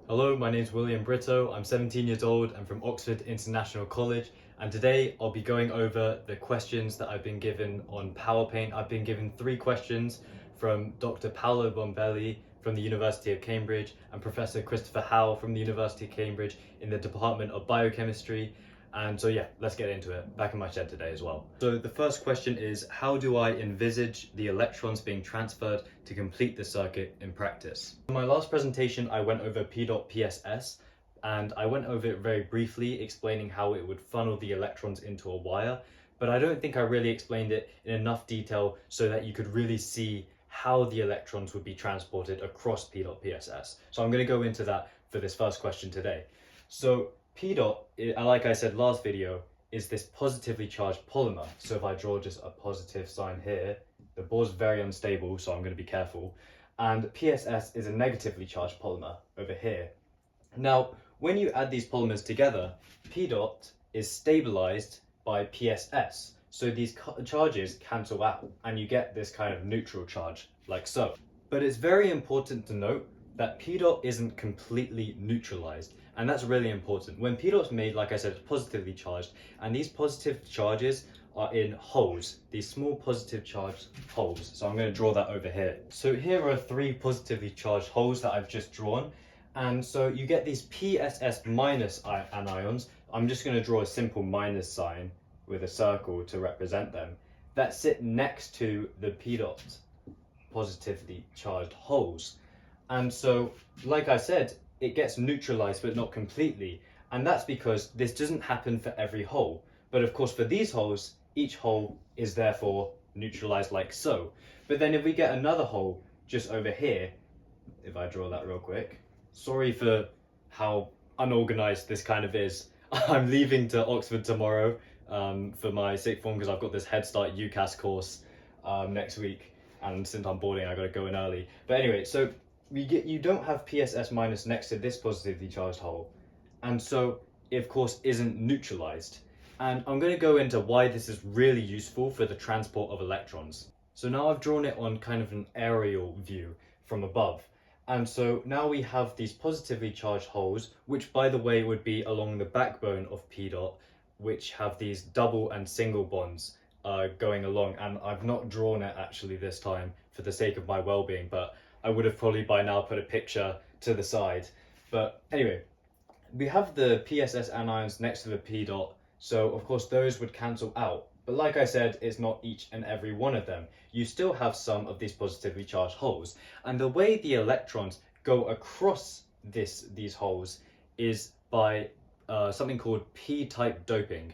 Hello, my name is William Brito. I'm 17 years old. I'm from Oxford International College, and today I'll be going over the questions that I've been given on PowerPaint. I've been given 3 questions from Dr. Paolo Bombelli from the University of Cambridge and Professor Christopher Howe from the University of Cambridge in the Department of Biochemistry. And so yeah, let's get into it. Back in my shed today as well. So the first question is, how do I envisage the electrons being transferred to complete the circuit in practice? In my last presentation, I went over P.PSS, and I went over it very briefly, explaining how it would funnel the electrons into a wire, but I don't think I really explained it in enough detail so that you could really see how the electrons would be transported across P.PSS. So I'm going to go into that for this first question today. So P dot, like I said last video, is this positively charged polymer. So if I draw just a positive sign here, the board's very unstable, so I'm going to be careful. And PSS is a negatively charged polymer over here. Now, when you add these polymers together, P dot is stabilized by PSS. So these charges cancel out and you get this kind of neutral charge, like so. But it's very important to note that P dot isn't completely neutralized, and that's really important. When P dot's made, like I said, it's positively charged, and these positive charges are in holes, these small positive charged holes. So I'm going to draw that over here. So here are 3 positively charged holes that I've just drawn, and so you get these PSS minus anions. I'm just going to draw a simple minus sign with a circle to represent them, that sit next to the P dot positively charged holes. And so, like I said, it gets neutralized but not completely, and that's because this doesn't happen for every hole. But of course for these holes, each hole is therefore neutralized like so. But then if we get another hole just over here, if I draw that real quick, sorry for how unorganized this kind of is. I'm leaving to Oxford tomorrow for my sixth form because I've got this Head Start UCAS course next week, and since I'm boarding I gotta go in early. But anyway, so you don't have PSS minus next to this positively charged hole, and so it of course isn't neutralized. And I'm going to go into why this is really useful for the transport of electrons. So now I've drawn it on kind of an aerial view from above, and so now we have these positively charged holes, which by the way would be along the backbone of P dot, which have these double and single bonds going along. And I've not drawn it actually this time for the sake of my well-being, but I would have probably by now put a picture to the side. But anyway, we have the PSS anions next to the P dot, so of course those would cancel out. But like I said, it's not each and every one of them. You still have some of these positively charged holes. And the way the electrons go across these holes is by something called p-type doping.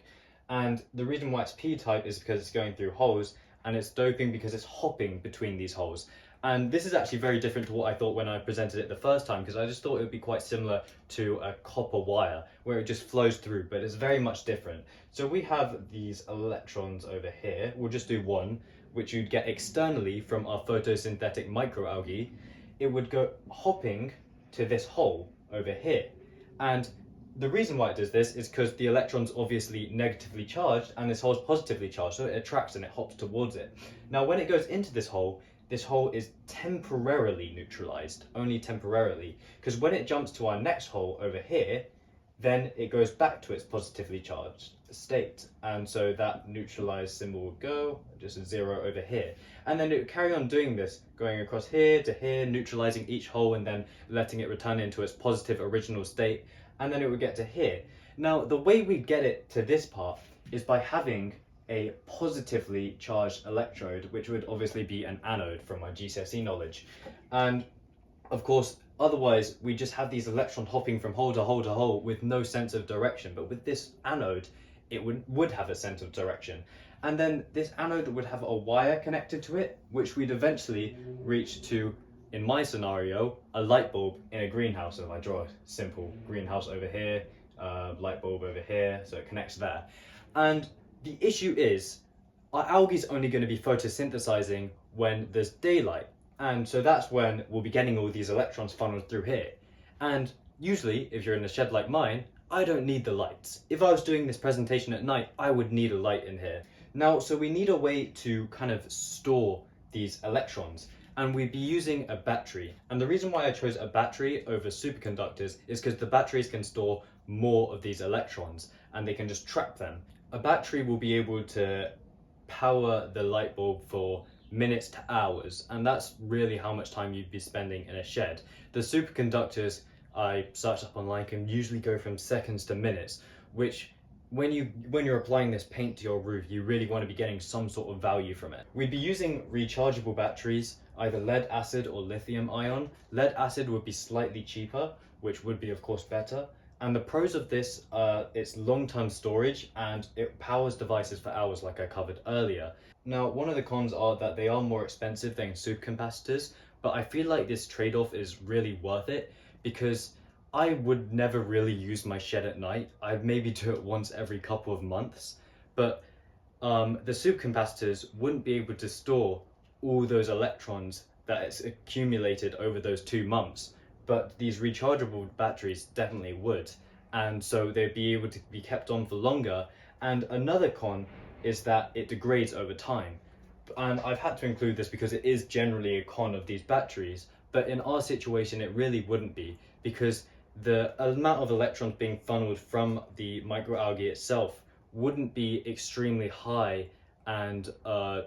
And the reason why it's p-type is because it's going through holes, and it's doping because it's hopping between these holes. And this is actually very different to what I thought when I presented it the first time, because I just thought it would be quite similar to a copper wire where it just flows through, but it's very much different. So we have these electrons over here. We'll just do one, which you'd get externally from our photosynthetic microalgae. It would go hopping to this hole over here. And the reason why it does this is because the electron's obviously negatively charged and this hole's positively charged, so it attracts and it hops towards it. Now when it goes into this hole is temporarily neutralized, only temporarily, because when it jumps to our next hole over here, then it goes back to its positively charged state. And so that neutralized symbol will go, just a 0 over here. And then it would carry on doing this, going across here to here, neutralizing each hole and then letting it return into its positive original state. And then it would get to here. Now, the way we get it to this part is by having a positively charged electrode, which would obviously be an anode from my GCSE knowledge. And of course, otherwise we just have these electrons hopping from hole to hole to hole with no sense of direction. But with this anode, it would have a sense of direction. And then this anode would have a wire connected to it, which we'd eventually reach to, in my scenario, a light bulb in a greenhouse. So if I draw a simple greenhouse over here, light bulb over here, so it connects there. And the issue is, our algae is only going to be photosynthesizing when there's daylight. And so that's when we'll be getting all these electrons funneled through here. And usually, if you're in a shed like mine, I don't need the lights. If I was doing this presentation at night, I would need a light in here. Now, so we need a way to kind of store these electrons. and we'd be using a battery. And the reason why I chose a battery over superconductors is because the batteries can store more of these electrons and they can just trap them. A battery will be able to power the light bulb for minutes to hours, and that's really how much time you'd be spending in a shed. The superconductors I searched up online can usually go from seconds to minutes, which when you're applying this paint to your roof, you really want to be getting some sort of value from it. We'd be using rechargeable batteries, either lead acid or lithium ion. Lead acid would be slightly cheaper, which would be of course better. And the pros of this, it's long-term storage and it powers devices for hours like I covered earlier. Now, one of the cons are that they are more expensive than supercapacitors, but I feel like this trade-off is really worth it because I would never really use my shed at night. I'd maybe do it once every couple of months, but the supercapacitors wouldn't be able to store all those electrons that it's accumulated over those 2 months. But these rechargeable batteries definitely would, and so they'd be able to be kept on for longer. And another con is that it degrades over time, and I've had to include this because it is generally a con of these batteries, but in our situation it really wouldn't be, because the amount of electrons being funneled from the microalgae itself wouldn't be extremely high and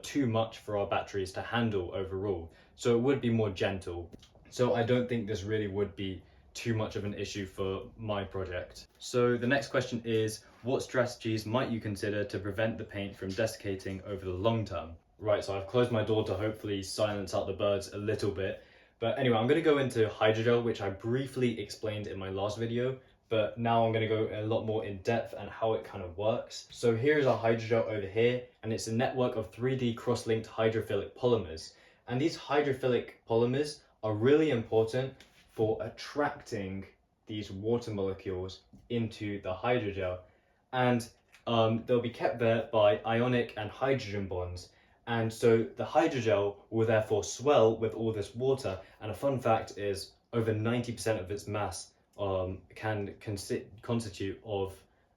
too much for our batteries to handle overall, so it would be more gentle. So I don't think this really would be too much of an issue for my project. So the next question is, what strategies might you consider to prevent the paint from desiccating over the long term? Right, so I've closed my door to hopefully silence out the birds a little bit. But anyway, I'm going to go into hydrogel, which I briefly explained in my last video, but now I'm going to go a lot more in depth and how it kind of works. So here's our hydrogel over here, and it's a network of 3D cross-linked hydrophilic polymers. And these hydrophilic polymers are really important for attracting these water molecules into the hydrogel, and they'll be kept there by ionic and hydrogen bonds, and so the hydrogel will therefore swell with all this water. And a fun fact is over 90% of its mass can constitute of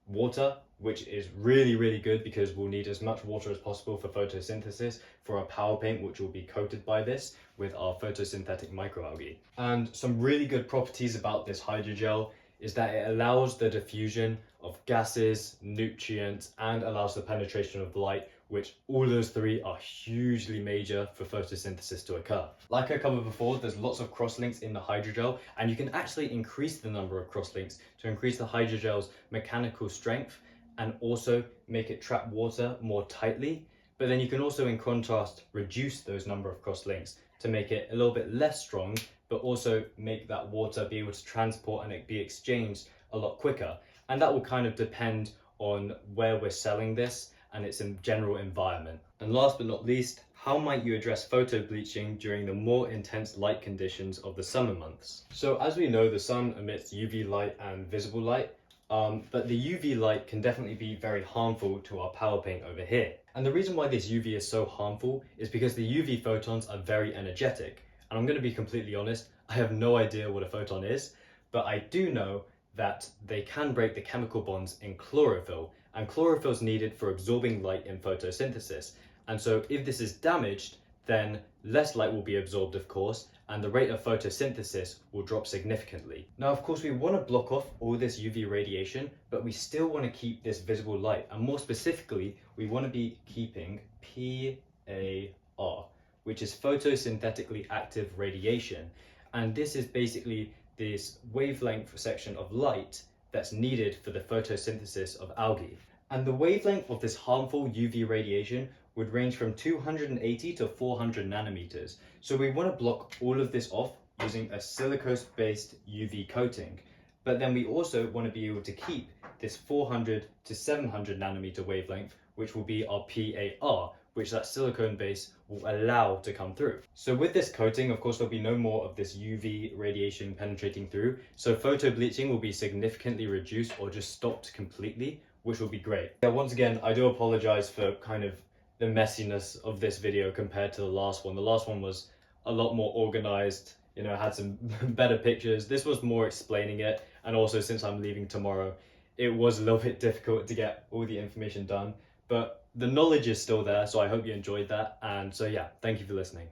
water, which is really good because we'll need as much water as possible for photosynthesis for our PowerPaint, which will be coated by this with our photosynthetic microalgae. And some really good properties about this hydrogel is that it allows the diffusion of gases, nutrients, and allows the penetration of light, which all those three are hugely major for photosynthesis to occur. Like I covered before, there's lots of crosslinks in the hydrogel, and you can actually increase the number of crosslinks to increase the hydrogel's mechanical strength and also make it trap water more tightly. But then you can also, in contrast, reduce those number of crosslinks to make it a little bit less strong, but also make that water be able to transport and it be exchanged a lot quicker. And that will kind of depend on where we're selling this and its general environment. And last but not least, how might you address photo bleaching during the more intense light conditions of the summer months? So as we know, the sun emits UV light and visible light, but the UV light can definitely be very harmful to our PowerPaint over here. And the reason why this UV is so harmful is because the UV photons are very energetic. And I'm going to be completely honest, I have no idea what a photon is, but I do know that they can break the chemical bonds in chlorophyll, and chlorophyll is needed for absorbing light in photosynthesis. And so if this is damaged, then less light will be absorbed, of course, and the rate of photosynthesis will drop significantly. Now, of course, we want to block off all this UV radiation, but we still want to keep this visible light. And more specifically, we want to be keeping PAR, which is photosynthetically active radiation. And this is basically this wavelength section of light that's needed for the photosynthesis of algae. And the wavelength of this harmful UV radiation would range from 280 to 400 nanometers. So we want to block all of this off using a silicose-based UV coating. But then we also want to be able to keep this 400 to 700 nanometer wavelength, which will be our PAR, which that silicone base will allow to come through. So with this coating, of course, there'll be no more of this UV radiation penetrating through. So photo bleaching will be significantly reduced or just stopped completely, which will be great. Yeah, once again, I do apologize for kind of the messiness of this video compared to the last one. The last one was a lot more organized, you know, had some better pictures. This was more explaining it. And also, since I'm leaving tomorrow, it was a little bit difficult to get all the information done, but the knowledge is still there. So I hope you enjoyed that. And so yeah, thank you for listening.